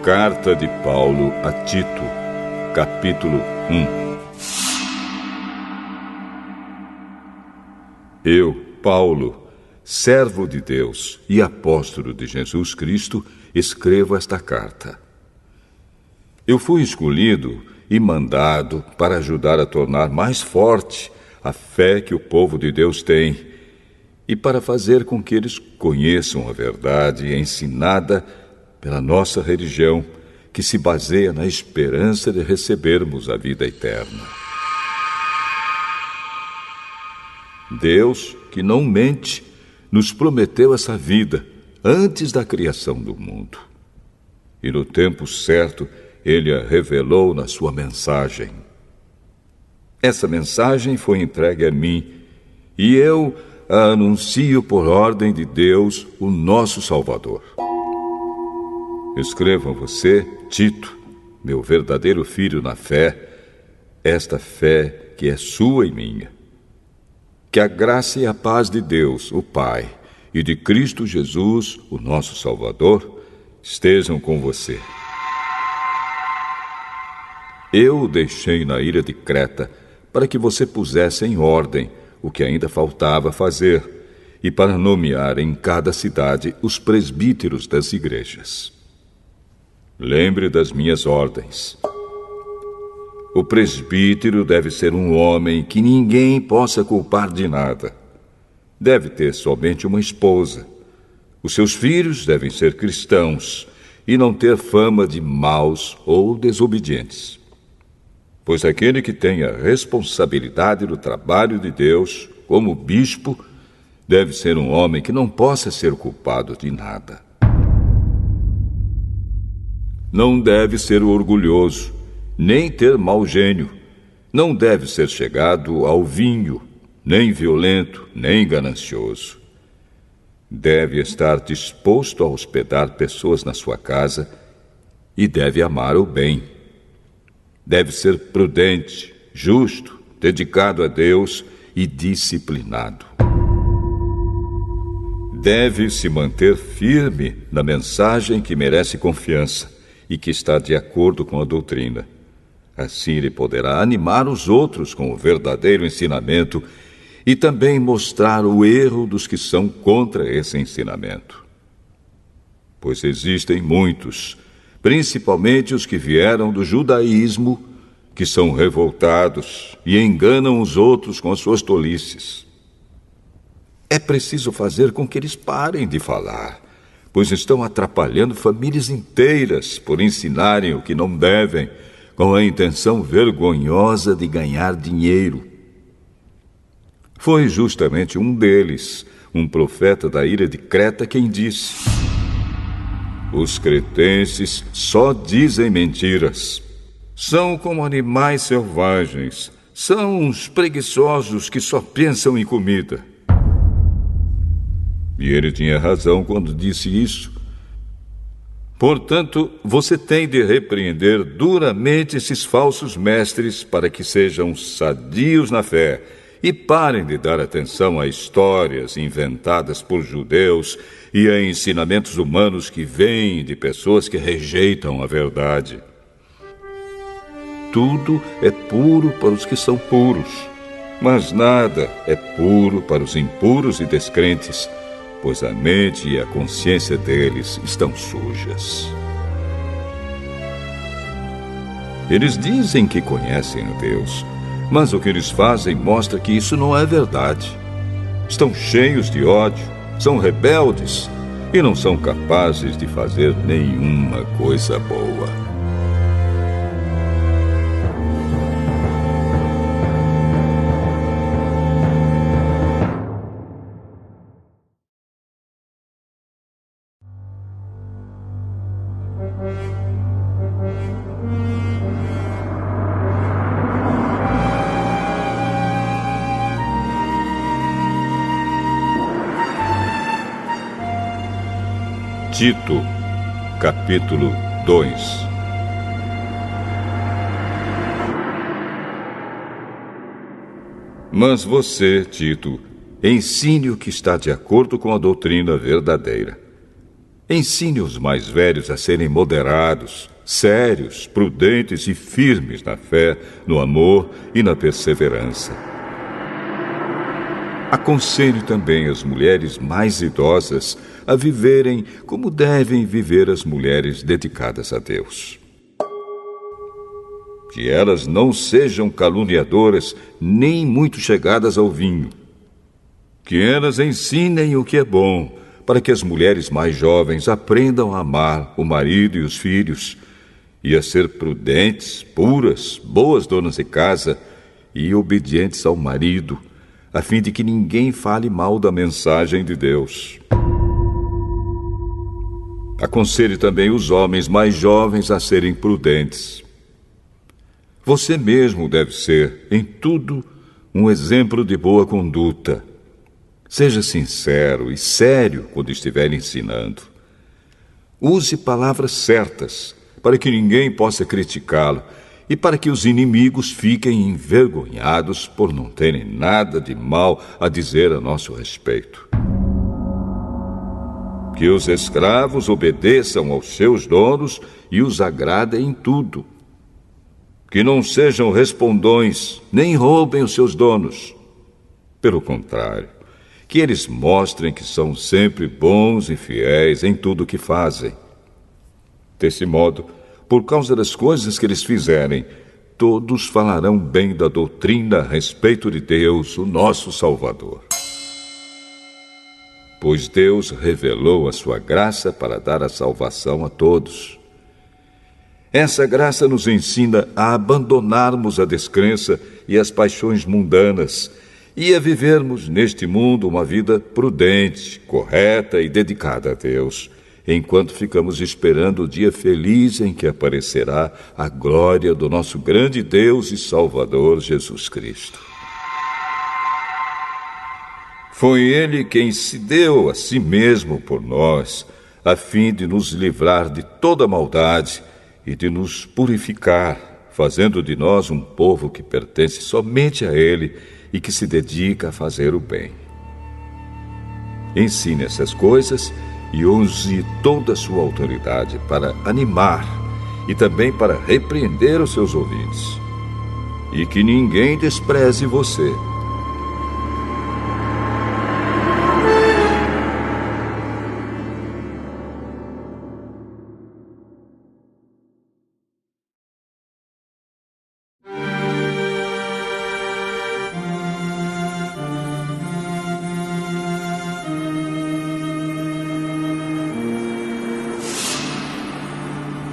Carta de Paulo a Tito, capítulo 1. Eu, Paulo, servo de Deus e apóstolo de Jesus Cristo, escrevo esta carta. Eu fui escolhido e mandado para ajudar a tornar mais forte a fé que o povo de Deus tem e para fazer com que eles conheçam a verdade ensinada pela nossa religião, que se baseia na esperança de recebermos a vida eterna. Deus, que não mente, nos prometeu essa vida antes da criação do mundo. E no tempo certo, Ele a revelou na sua mensagem. Essa mensagem foi entregue a mim, e eu a anuncio por ordem de Deus, o nosso Salvador. Escrevo a você, Tito, meu verdadeiro filho na fé, esta fé que é sua e minha. Que a graça e a paz de Deus, o Pai, e de Cristo Jesus, o nosso Salvador, estejam com você. Eu o deixei na ilha de Creta para que você pusesse em ordem o que ainda faltava fazer e para nomear em cada cidade os presbíteros das igrejas. Lembre das minhas ordens. O presbítero deve ser um homem que ninguém possa culpar de nada. Deve ter somente uma esposa. Os seus filhos devem ser cristãos e não ter fama de maus ou desobedientes. Pois aquele que tem a responsabilidade do trabalho de Deus, como bispo, deve ser um homem que não possa ser culpado de nada. Não deve ser orgulhoso, nem ter mau gênio. Não deve ser chegado ao vinho, nem violento, nem ganancioso. Deve estar disposto a hospedar pessoas na sua casa e deve amar o bem. Deve ser prudente, justo, dedicado a Deus e disciplinado. Deve se manter firme na mensagem que merece confiança e que está de acordo com a doutrina. Assim ele poderá animar os outros com o verdadeiro ensinamento e também mostrar o erro dos que são contra esse ensinamento. Pois existem muitos, principalmente os que vieram do judaísmo, que são revoltados e enganam os outros com as suas tolices. É preciso fazer com que eles parem de falar, pois estão atrapalhando famílias inteiras por ensinarem o que não devem, com a intenção vergonhosa de ganhar dinheiro. Foi justamente um deles, um profeta da ilha de Creta, quem disse: os cretenses só dizem mentiras. São como animais selvagens. São uns preguiçosos que só pensam em comida. E ele tinha razão quando disse isso. Portanto, você tem de repreender duramente esses falsos mestres para que sejam sadios na fé e parem de dar atenção a histórias inventadas por judeus e a ensinamentos humanos que vêm de pessoas que rejeitam a verdade. Tudo é puro para os que são puros, mas nada é puro para os impuros e descrentes, pois a mente e a consciência deles estão sujas. Eles dizem que conhecem a Deus, mas o que eles fazem mostra que isso não é verdade. Estão cheios de ódio, são rebeldes e não são capazes de fazer nenhuma coisa boa. Tito, capítulo 2. Mas você, Tito, ensine o que está de acordo com a doutrina verdadeira. Ensine os mais velhos a serem moderados, sérios, prudentes e firmes na fé, no amor e na perseverança. Aconselhe também as mulheres mais idosas a viverem como devem viver as mulheres dedicadas a Deus. Que elas não sejam caluniadoras nem muito chegadas ao vinho. Que elas ensinem o que é bom, para que as mulheres mais jovens aprendam a amar o marido e os filhos, e a ser prudentes, puras, boas donas de casa e obedientes ao marido, a fim de que ninguém fale mal da mensagem de Deus. Aconselhe também os homens mais jovens a serem prudentes. Você mesmo deve ser, em tudo, um exemplo de boa conduta. Seja sincero e sério quando estiver ensinando. Use palavras certas, para que ninguém possa criticá-lo e para que os inimigos fiquem envergonhados por não terem nada de mal a dizer a nosso respeito. Que os escravos obedeçam aos seus donos e os agradem em tudo. Que não sejam respondões, nem roubem os seus donos. Pelo contrário, que eles mostrem que são sempre bons e fiéis em tudo o que fazem. Desse modo, por causa das coisas que eles fizerem, todos falarão bem da doutrina a respeito de Deus, o nosso Salvador. Pois Deus revelou a sua graça para dar a salvação a todos. Essa graça nos ensina a abandonarmos a descrença e as paixões mundanas e a vivermos neste mundo uma vida prudente, correta e dedicada a Deus, enquanto ficamos esperando o dia feliz em que aparecerá a glória do nosso grande Deus e Salvador Jesus Cristo. Foi Ele quem se deu a si mesmo por nós, a fim de nos livrar de toda maldade e de nos purificar, fazendo de nós um povo que pertence somente a Ele e que se dedica a fazer o bem. Ensine essas coisas e use toda a sua autoridade para animar e também para repreender os seus ouvintes. E que ninguém despreze você.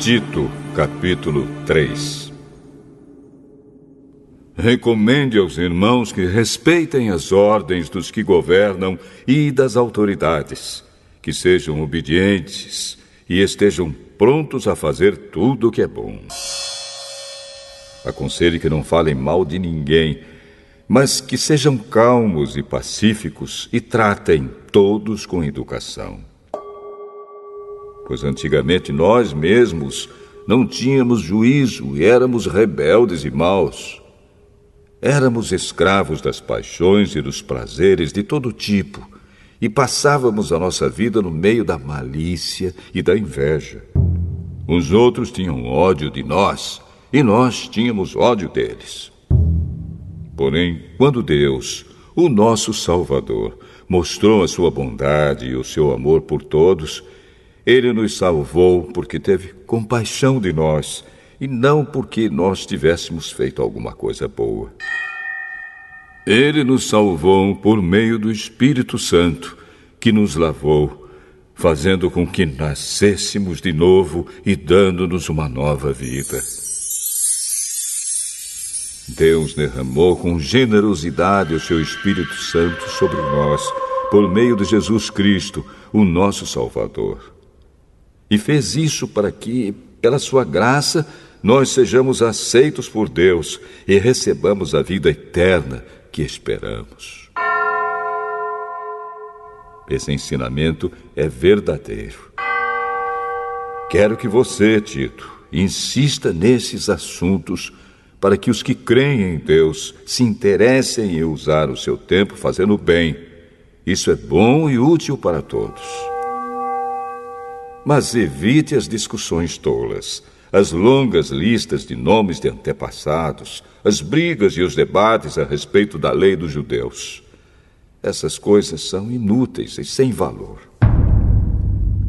Tito, capítulo 3. Recomende aos irmãos que respeitem as ordens dos que governam e das autoridades, que sejam obedientes e estejam prontos a fazer tudo o que é bom. Aconselhe que não falem mal de ninguém, mas que sejam calmos e pacíficos e tratem todos com educação. Pois antigamente nós mesmos não tínhamos juízo e éramos rebeldes e maus. Éramos escravos das paixões e dos prazeres de todo tipo e passávamos a nossa vida no meio da malícia e da inveja. Os outros tinham ódio de nós e nós tínhamos ódio deles. Porém, quando Deus, o nosso Salvador, mostrou a sua bondade e o seu amor por todos, Ele nos salvou porque teve compaixão de nós e não porque nós tivéssemos feito alguma coisa boa. Ele nos salvou por meio do Espírito Santo, que nos lavou, fazendo com que nascêssemos de novo e dando-nos uma nova vida. Deus derramou com generosidade o seu Espírito Santo sobre nós, por meio de Jesus Cristo, o nosso Salvador. E fez isso para que, pela sua graça, nós sejamos aceitos por Deus e recebamos a vida eterna que esperamos. Esse ensinamento é verdadeiro. Quero que você, Tito, insista nesses assuntos para que os que creem em Deus se interessem em usar o seu tempo fazendo o bem. Isso é bom e útil para todos. Mas evite as discussões tolas, as longas listas de nomes de antepassados, as brigas e os debates a respeito da lei dos judeus. Essas coisas são inúteis e sem valor.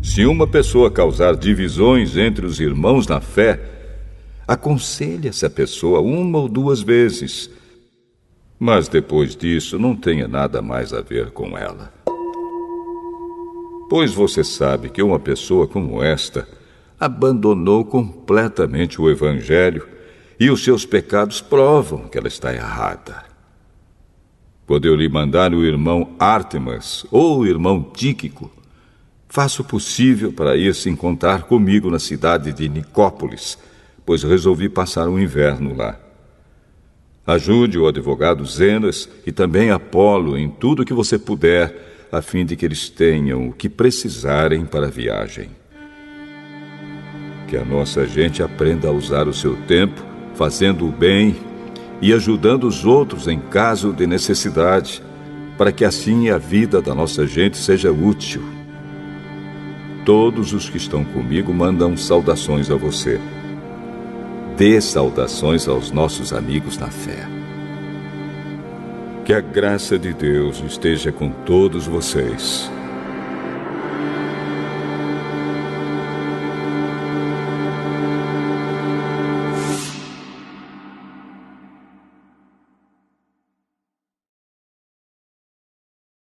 Se uma pessoa causar divisões entre os irmãos na fé, aconselhe essa pessoa 1 ou 2 vezes, mas depois disso não tenha nada mais a ver com ela. Pois você sabe que uma pessoa como esta abandonou completamente o Evangelho e os seus pecados provam que ela está errada. Quando eu lhe mandar o irmão Ártemas ou o irmão Tíquico, faça o possível para ir se encontrar comigo na cidade de Nicópolis, pois resolvi passar o inverno lá. Ajude o advogado Zenas e também Apolo em tudo o que você puder, a fim de que eles tenham o que precisarem para a viagem. Que a nossa gente aprenda a usar o seu tempo, fazendo o bem e ajudando os outros em caso de necessidade, para que assim a vida da nossa gente seja útil. Todos os que estão comigo mandam saudações a você. Dê saudações aos nossos amigos na fé. Que a graça de Deus esteja com todos vocês.